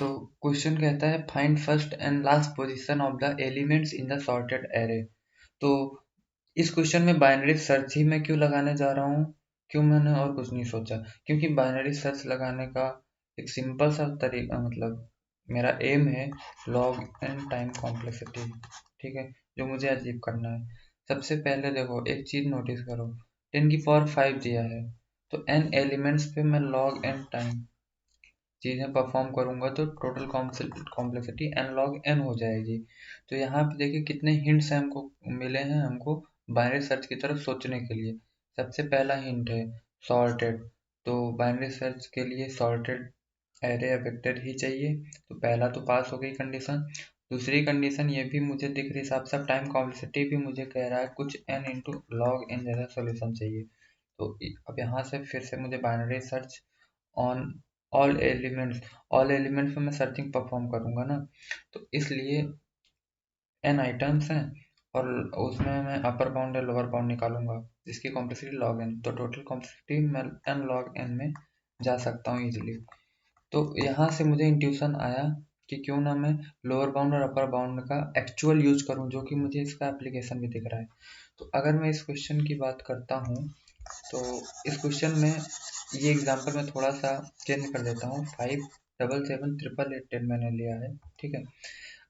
So question कहता है find first and last position of the elements in the sorted array. तो इस question में बाइनरी सर्च ही मैं क्यों लगाने जा रहा हूँ, क्यों मैंने और कुछ नहीं सोचा, क्योंकि बाइनरी सर्च लगाने का एक सिंपल सा तरीका मतलब मेरा एम है लॉग एन टाइम कॉम्प्लेक्सिटी, ठीक है, जो मुझे अचीव करना है। सबसे पहले देखो एक चीज नोटिस करो, 10 की पावर 5 दिया है, तो n एलिमेंट्स पे मैं लॉग एन टाइम चीज़ें परफॉर्म करूंगा तो total complexity n log n हो जाएगी। तो यहाँ पे देखिए कितने हिंट्स हमको मिले हैं हमको बाइनरी सर्च की तरफ सोचने के लिए। सबसे पहला हिंट है सॉर्टेड, तो बाइनरी सर्च के लिए सॉर्टेड एरे या वेक्टर ही चाहिए, तो पहला तो पास हो गई कंडीशन। दूसरी कंडीशन ये भी मुझे दिख रही, साफ साफ टाइम कॉम्प्लेक्सिटी भी मुझे कह रहा है कुछ n इंटू लॉग n जैसा सोल्यूशन चाहिए। तो अब यहाँ से फिर से मुझे binary search on all elements में मैं सर्चिंग परफॉर्म करूंगा ना, तो इसलिए n आइटम्स हैं और उसमें मैं अपर बाउंड या लोअर बाउंड निकालूंगा जिसकी कॉम्प्लेक्सिटी लॉग n, तो टोटल कॉम्प्लेक्सिटी मैं n log n में जा सकता हूँ इजीली। तो यहाँ से मुझे इंट्यूशन आया कि क्यों ना मैं लोअर बाउंड और अपर बाउंड का एक्चुअल यूज करूँ, जो कि मुझे इसका एप्लीकेशन भी दिख रहा है। तो अगर मैं इस क्वेश्चन की बात करता हूँ तो इस क्वेश्चन में ये एग्जांपल मैं थोड़ा सा चेंज कर देता हूँ, 5777888 मैंने लिया है, ठीक है।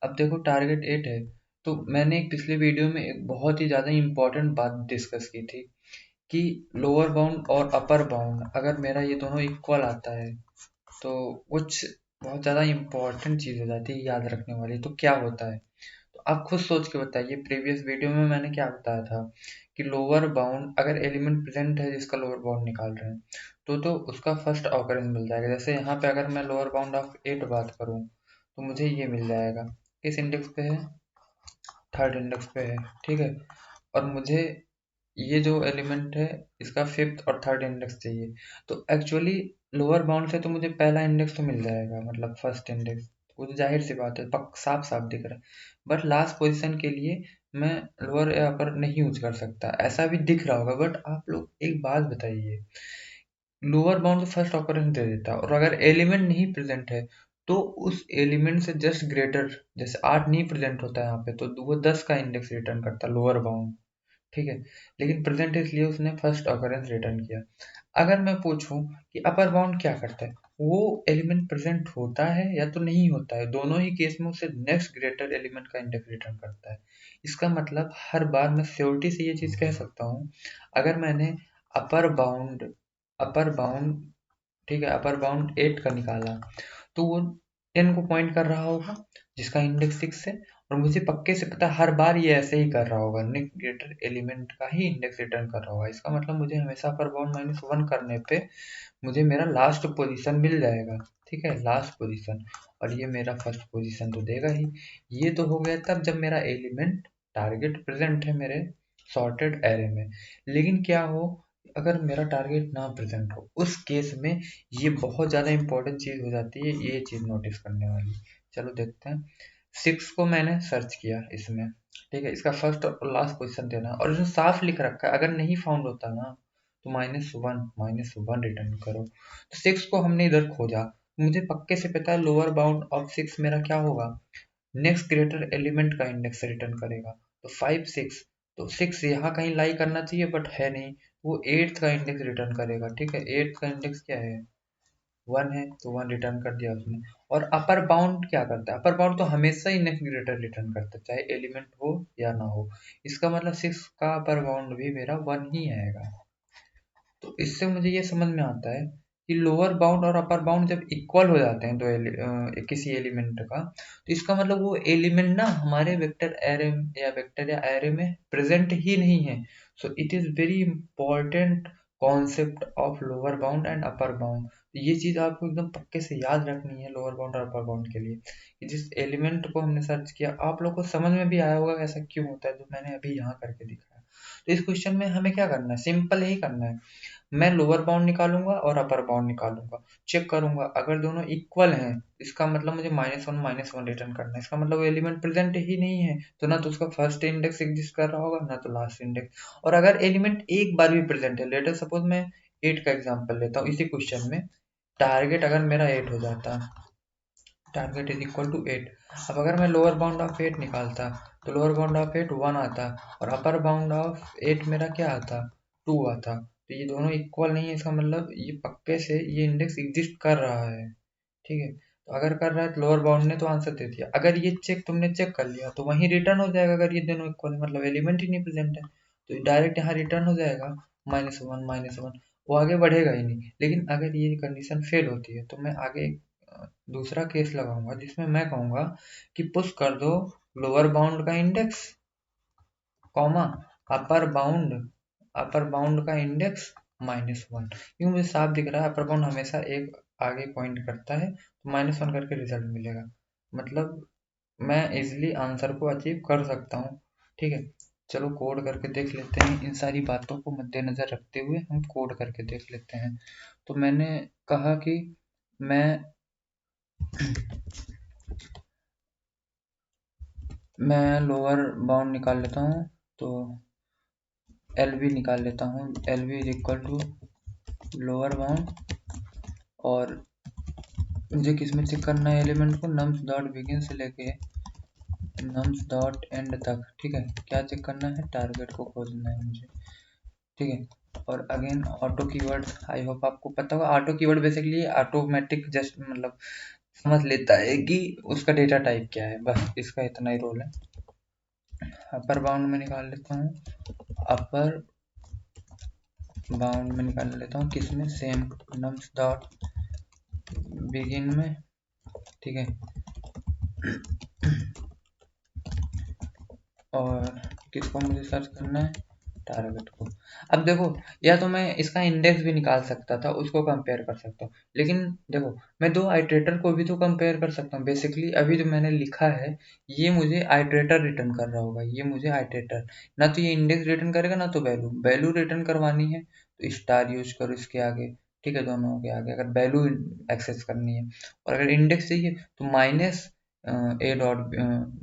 अब देखो टारगेट 8 है, तो मैंने एक पिछले वीडियो में एक बहुत ही ज़्यादा इम्पोर्टेंट बात डिस्कस की थी कि लोअर बाउंड और अपर बाउंड अगर मेरा ये दोनों इक्वल आता है तो कुछ बहुत ज़्यादा इम्पोर्टेंट चीज़ हो जाती है याद रखने वाली। तो क्या होता है, तो आप खुद सोच के बताइए। प्रीवियस वीडियो में मैंने क्या बताया था कि लोअर बाउंड अगर एलिमेंट प्रेजेंट है जिसका लोअर बाउंड निकाल रहे हैं तो उसका फर्स्ट ऑकरेंस मिल जाएगा। जैसे यहाँ पे अगर मैं लोअर बाउंड ऑफ 8 बात करूँ तो मुझे ये मिल जाएगा, किस इंडेक्स पे है, थर्ड इंडेक्स पे है, ठीक है। और मुझे ये जो एलिमेंट है इसका फिफ्थ और थर्ड इंडेक्स चाहिए, तो एक्चुअली लोअर बाउंड से तो मुझे पहला इंडेक्स तो मिल जाएगा, मतलब फर्स्ट इंडेक्स, वो तो जाहिर सी बात है, पक साफ साफ दिख रहा है। बट लास्ट पोजीशन के लिए मैं लोअर या अपर नहीं यूज कर सकता, ऐसा भी दिख रहा होगा। बट आप लोग एक बात बताइए, लोअर बाउंड तो फर्स्ट ऑकरेंस दे देता है और अगर एलिमेंट नहीं प्रेजेंट है तो उस एलिमेंट से जस्ट ग्रेटर, जैसे 8 नहीं प्रेजेंट होता है यहाँ पे, तो वो 10 का इंडेक्स रिटर्न करता है लोअर बाउंड, ठीक है। लेकिन प्रेजेंट इसलिए उसने फर्स्ट ऑकरेंस रिटर्न किया। अगर मैं पूछूं कि अपर बाउंड क्या करता है, वो एलिमेंट प्रेजेंट होता है या तो नहीं होता है, दोनों ही केस में उसे नेक्स्ट ग्रेटर एलिमेंट का इंडेक्स रिटर्न करता है। इसका मतलब हर बार मैं श्योरिटी से ये चीज कह सकता हूँ, अगर मैंने अपर बाउंड अपर बाउंड ठीक है, अपर बाउंड 8 का निकाला तो वो 10 को पॉइंट कर रहा होगा जिसका इंडेक्स 6 है, और मुझे पक्के से पता है हर बार ये ऐसे ही कर रहा होगा, नेक्स्ट ग्रेटर एलिमेंट का ही इंडेक्स रिटर्न कर रहा होगा। इसका मतलब मुझे हमेशा अपर बाउंड -1 करने पे मुझे मेरा लास्ट पोजीशन मिल जाएगा, ठीक है, लास्ट पोजीशन, और ये मेरा फर्स्ट पोजीशन तो देगा ही। ये तो हो गया तब जब मेरा एलिमेंट टारगेट प्रेजेंट है मेरे सॉर्टेड एरे में। लेकिन क्या हो अगर मेरा टारगेट ना प्रेजेंट हो, उस केस में ये बहुत ज़्यादा इंपॉर्टेंट चीज़ हो जाती है, ये चीज़ नोटिस करने वाली। चलो देखते हैं, 6 को मैंने सर्च किया इसमें, ठीक है, इसका फर्स्ट और लास्ट पोजीशन देना है और इसमें साफ लिख रखा है अगर नहीं फाउंड होता ना तो -1 रिटर्न करो। तो 6 को हमने इधर खोजा, मुझे पक्के से पता है लोअर बाउंड ऑफ 6 मेरा क्या होगा, नेक्स्ट ग्रेटर एलिमेंट का इंडेक्स रिटर्न करेगा, तो 5 6, तो 6 यहाँ कहीं लाई करना चाहिए बट है नहीं, वो 8th का इंडेक्स रिटर्न करेगा, ठीक है। 8th का इंडेक्स क्या है, 1 है, तो 1 रिटर्न कर दिया उसने। और अपर बाउंड क्या करता है, अपर बाउंड तो हमेशा ही नेक्स्ट ग्रेटर रिटर्न करता है चाहे एलिमेंट हो या ना हो। इसका मतलब 6 का अपर बाउंड भी मेरा 1 ही आएगा। तो इससे मुझे ये समझ में आता है कि लोअर बाउंड और अपर बाउंड जब इक्वल हो जाते हैं किसी एलिमेंट का, तो इसका मतलब वो एलिमेंट ना हमारे वेक्टर एरे या एरे में प्रेजेंट ही नहीं है। So it is very important concept of lower bound and upper bound. ये चीज आपको एकदम पक्के से याद रखनी है लोअर बाउंड और अपर बाउंड के लिए, कि जिस एलिमेंट को हमने सर्च किया आप लोग को समझ में भी आया होगा ऐसा क्यों होता है, जो मैंने अभी यहाँ करके दिखाया। तो इस क्वेश्चन में हमें क्या करना है, सिंपल ही करना है, मैं लोअर बाउंड निकालूंगा और अपर बाउंड निकालूंगा, चेक करूंगा अगर दोनों इक्वल हैं इसका मतलब मुझे -1 रिटर्न करना है। इसका मतलब एलिमेंट प्रेजेंट ही नहीं है, तो ना तो उसका फर्स्ट इंडेक्स एग्जिस्ट कर रहा होगा ना तो लास्ट इंडेक्स। और अगर एलिमेंट एक बार भी प्रेजेंट है, लेटर सपोज मैं 8 का एग्जांपल लेता हूँ इसी क्वेश्चन में, टारगेट अगर मेरा 8 हो जाता टारगेट इज इक्वल टू 8। अब अगर मैं लोअर बाउंड ऑफ 8 निकालता तो लोअर बाउंड ऑफ 8 1 आता और अपर बाउंड ऑफ 8 मेरा क्या आता, 2 आता। तो ये दोनों इक्वल नहीं है, इसका मतलब ये पक्के से ये इंडेक्स एग्जिस्ट कर रहा है। ठीक है, तो अगर कर रहा है तो लोअर बाउंड ने तो आंसर दे दिया। अगर ये तुमने चेक कर लिया तो वहीं रिटर्न हो जाएगा। अगर ये दोनों इक्वल है मतलब एलिमेंट ही नहीं प्रेजेंट है, तो डायरेक्ट यहाँ रिटर्न हो जाएगा -1 -1। वो आगे बढ़ेगा ही नहीं। लेकिन अगर ये कंडीशन फेल होती है तो मैं आगे दूसरा केस लगाऊंगा जिसमें मैं कहूंगा कि पुश कर दो लोअर बाउंड का इंडेक्स, कॉमा अपर बाउंड का इंडेक्स -1। क्यों, मुझे साफ दिख रहा है अपर बाउंड हमेशा एक आगे पॉइंट करता है, तो -1 करके रिजल्ट मिलेगा। मतलब मैं इजिली आंसर को अचीव कर सकता हूँ। ठीक है, चलो कोड करके देख लेते हैं। इन सारी बातों को मद्देनजर रखते हुए हम कोड करके देख लेते हैं। तो मैंने कहा कि मैं लोअर बाउंड निकाल लेता हूँ, तो LB निकाल लेता हूँ। LB is equal to lower bound, और मुझे किस में चेक करना है एलिमेंट को, नम्स डॉट बिगिन से लेके नम्स डॉट एंड तक। ठीक है, क्या चेक करना है, टारगेट को खोजना है मुझे। ठीक है, और again auto keyword, I hope आपको पता होगा। Auto keyword basically automatic just मतलब समझ लेता है कि उसका डेटा टाइप क्या है, बस इसका इतना ही रोल है। अपर बाउंड में निकाल लेता हूँ, अपर बाउंड में निकाल लेता हूँ किसमें, सेम नम्स डॉट बिगिन में। ठीक है, और किसको मुझे सर्च करना है, टारगेट को। अब देखो, या तो मैं इसका इंडेक्स भी निकाल सकता था, उसको कंपेयर कर सकता हूँ। लेकिन देखो, मैं दो आइट्रेटर को भी तो कंपेयर कर सकता हूँ। बेसिकली अभी जो मैंने लिखा है ये मुझे आइट्रेटर रिटर्न कर रहा होगा, ये मुझे आइट्रेटर, ना तो ये इंडेक्स रिटर्न करेगा ना तो वैल्यू रिटर्न करवानी है तो स्टार यूज करो इसके आगे। ठीक है, दोनों के आगे अगर वैल्यू एक्सेस करनी है, और अगर इंडेक्स चाहिए तो माइनस ए डॉट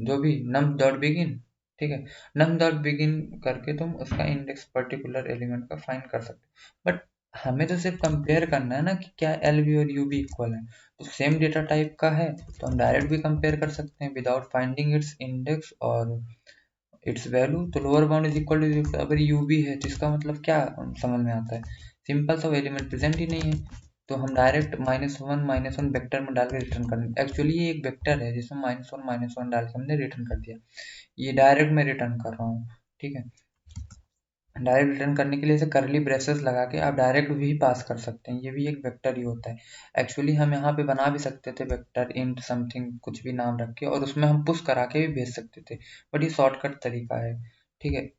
जो भी नम डॉट बिगिन। ठीक है, नम डॉट बिगिन करके तुम उसका इंडेक्स पर्टिकुलर एलिमेंट का फाइंड कर सकते हो। बट हमें तो सिर्फ कंपेयर करना है ना कि क्या एल बी और यू बी इक्वल है। तो सेम डेटा टाइप का है तो हम डायरेक्ट भी कंपेयर कर सकते हैं विदाउट फाइंडिंग इट्स इंडेक्स और इट्स वैल्यू। तो lower bound is equal to, अगर यू बी है तो इसका मतलब क्या समझ में आता है, सिंपल सा एलिमेंट प्रेजेंट ही नहीं है, तो हम डायरेक्ट -1 वेक्टर में डाल के रिटर्न कर। एक्चुअली ये एक वेक्टर है जिसमें -1 डाल के हमने रिटर्न कर दिया। ये डायरेक्ट मैं रिटर्न कर रहा हूँ। ठीक है, डायरेक्ट रिटर्न करने के लिए इसे करली ब्रेसेस लगा के आप डायरेक्ट भी पास कर सकते हैं, ये भी एक वेक्टर ही होता है। एक्चुअली हम यहाँ पे बना भी सकते थे वेक्टर इंट समथिंग कुछ भी नाम रख के, और उसमें हम पुश करा के भी भेज सकते थे, बट ये शॉर्टकट तरीका है। ठीक है,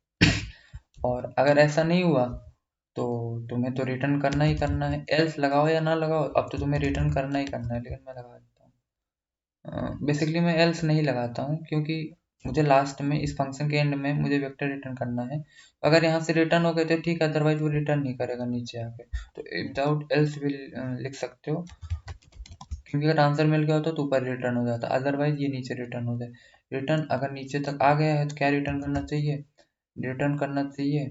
और अगर ऐसा नहीं हुआ तो तुम्हें तो रिटर्न करना ही करना है, एल्स लगाओ या ना लगाओ, अब तो तुम्हें रिटर्न करना ही करना है। लेकिन मैं लगा देता हूँ, बेसिकली मैं एल्स नहीं लगाता हूँ क्योंकि मुझे लास्ट में इस फंक्शन के एंड में मुझे वेक्टर रिटर्न करना है। अगर यहाँ से रिटर्न हो गए तो ठीक है, अदरवाइज वो रिटर्न नहीं करेगा नीचे आके। तो विदाउट एल्स भी लिख सकते हो, क्योंकि अगर आंसर मिल गया होता तो ऊपर रिटर्न हो जाता, अदरवाइज ये नीचे रिटर्न हो जाए। रिटर्न अगर नीचे तक आ गया है तो क्या रिटर्न करना चाहिए, रिटर्न करना चाहिए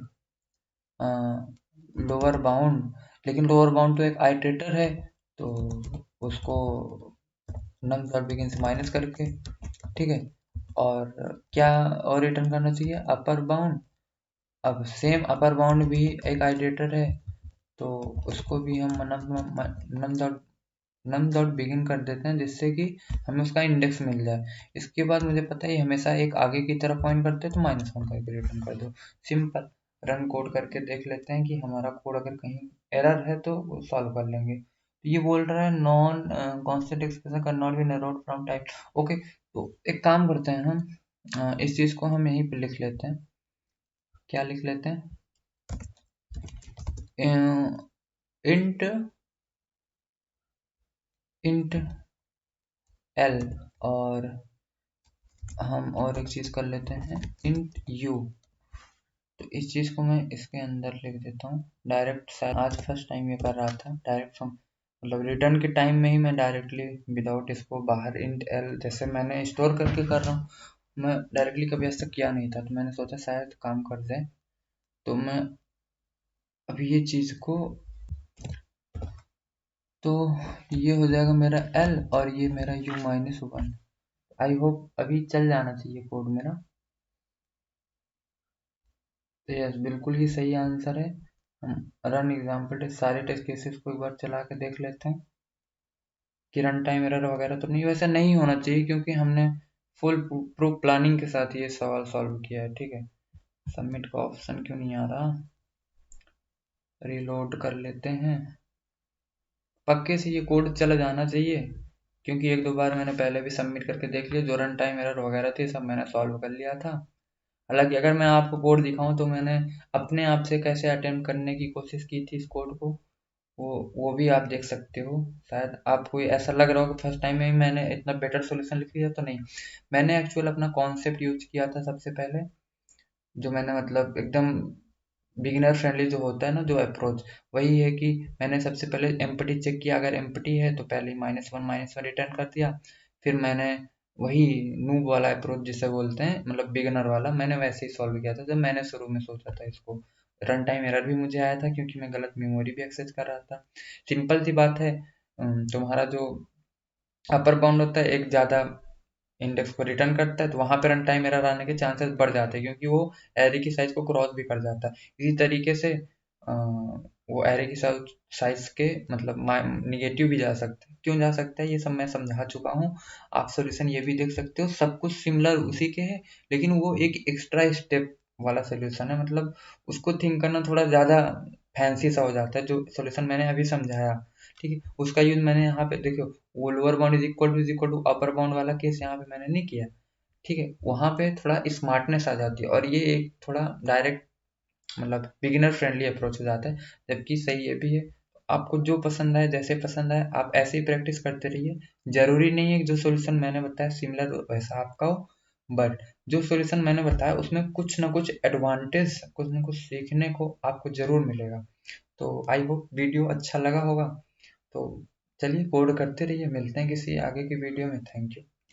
लोअर बाउंड। लेकिन लोअर बाउंड तो एक आइटरेटर है, तो उसको नम डॉट बिगिन से माइनस करके। ठीक है, और क्या और रिटर्न करना चाहिए, अपर बाउंड। अब सेम अपर बाउंड भी एक आइटरेटर है, तो उसको भी हम नम डॉट बिगिन कर देते हैं जिससे कि हमें उसका इंडेक्स मिल जाए। इसके बाद मुझे पता है हमेशा एक आगे की तरफ पॉइंट करते हैं, तो -1 करके रिटर्न कर दो। सिंपल। रन कोड करके देख लेते हैं कि हमारा कोड अगर कहीं एरर है तो सॉल्व कर लेंगे। तो ये बोल रहा है non constant expression can not be narrowed from type. Okay, तो एक काम करते हैं हम, इस चीज को हम यहीं पे लिख लेते हैं। क्या लिख लेते हैं, इंट इंट एल, और हम और एक चीज कर लेते हैं इंट यू। तो इस चीज को मैं इसके अंदर लिख देता हूँ डायरेक्ट। शायद आज फर्स्ट टाइम ये कर रहा था डायरेक्ट फ्रॉम, मतलब रिटर्न के टाइम में ही मैं डायरेक्टली विदाउट इसको बाहर इंट एल जैसे मैंने स्टोर करके कर रहा हूँ, मैं डायरेक्टली कभी ऐसा किया नहीं था, तो मैंने सोचा शायद काम कर जाए। तो मैं अभी ये चीज को तो ये हो जाएगा मेरा L और ये मेरा U-1। आई होप अभी चल जाना चाहिए कोड मेरा। तो यस, बिल्कुल ही सही आंसर है। हम रन एग्जाम्पल टेस्ट सारे टेस्ट केसेस को एक बार चला के देख लेते हैं कि रन टाइम एरर वगैरह तो नहीं, वैसे नहीं होना चाहिए क्योंकि हमने फुल प्रूफ प्लानिंग के साथ ये सवाल सॉल्व किया है। ठीक है, सबमिट का ऑप्शन क्यों नहीं आ रहा, रीलोड कर लेते हैं। पक्के से ये कोड चला जाना चाहिए क्योंकि एक दो बार मैंने पहले भी सबमिट करके देख लिया, जो रन टाइम एरर वगैरह थे सब मैंने सॉल्व कर लिया था। हालांकि अगर मैं आपको कोड दिखाऊं तो मैंने अपने आप से कैसे अटेम्प्ट करने की कोशिश की थी इस कोड को, वो भी आप देख सकते हो। शायद आपको ऐसा लग रहा हो कि फर्स्ट टाइम में ही मैंने इतना बेटर सॉल्यूशन लिख लिया, तो नहीं, मैंने एक्चुअल अपना कॉन्सेप्ट यूज किया था सबसे पहले, जो मैंने मतलब एकदम बिगिनर फ्रेंडली जो होता है ना, जो अप्रोच वही है कि मैंने सबसे पहले एम्पटी चेक किया, अगर एम्पटी है तो पहले -1 रिटर्न कर दिया। फिर मैंने वही नूब वाला अप्रोच जिसे बोलते हैं, मतलब बिगिनर वाला, मैंने वैसे ही सॉल्व किया था जब मैंने शुरू में सोचा था इसको। रन टाइम एरर भी मुझे आया था क्योंकि मैं गलत मेमोरी भी एक्सेस कर रहा था। सिंपल सी बात है, तुम्हारा जो अपर बाउंड होता है एक ज़्यादा इंडेक्स को रिटर्न करता है, तो वहाँ पे रन टाइम एरर आने के चांसेस बढ़ जाते हैं क्योंकि वो एरे की साइज को क्रॉस भी कर जाता है। इसी तरीके से वो एरे की साइज के मतलब निगेटिव भी जा सकते हैं। क्यों जा सकता है ये सब मैं समझा चुका हूँ। आप सॉल्यूशन ये भी देख सकते हो, सब कुछ सिमिलर उसी के है, लेकिन वो एक एक्स्ट्रा स्टेप वाला सॉल्यूशन है, मतलब उसको थिंक करना थोड़ा ज़्यादा फैंसी सा हो जाता है। जो सॉल्यूशन मैंने अभी समझाया, ठीक है, उसका यूज मैंने यहाँ पे देखो, वो lower bound is equal to upper bound वाला केस यहाँ पे मैंने नहीं किया। ठीक है, वहाँ पे थोड़ा स्मार्टनेस आ जाती है और ये एक थोड़ा डायरेक्ट मतलब बिगिनर फ्रेंडली अप्रोच हो जाता है, जबकि सही ये भी है। आपको जो पसंद आए, जैसे पसंद आए, आप ऐसे ही प्रैक्टिस करते रहिए। जरूरी नहीं है कि जो सॉल्यूशन मैंने बताया सिमिलर वैसा आपका हो, बट जो सॉल्यूशन मैंने बताया उसमें कुछ ना कुछ एडवांटेज, कुछ ना कुछ सीखने को आपको जरूर मिलेगा। तो आई होप वीडियो अच्छा लगा होगा। तो चलिए कोड करते रहिए, मिलते हैं किसी आगे की वीडियो में। Thank you.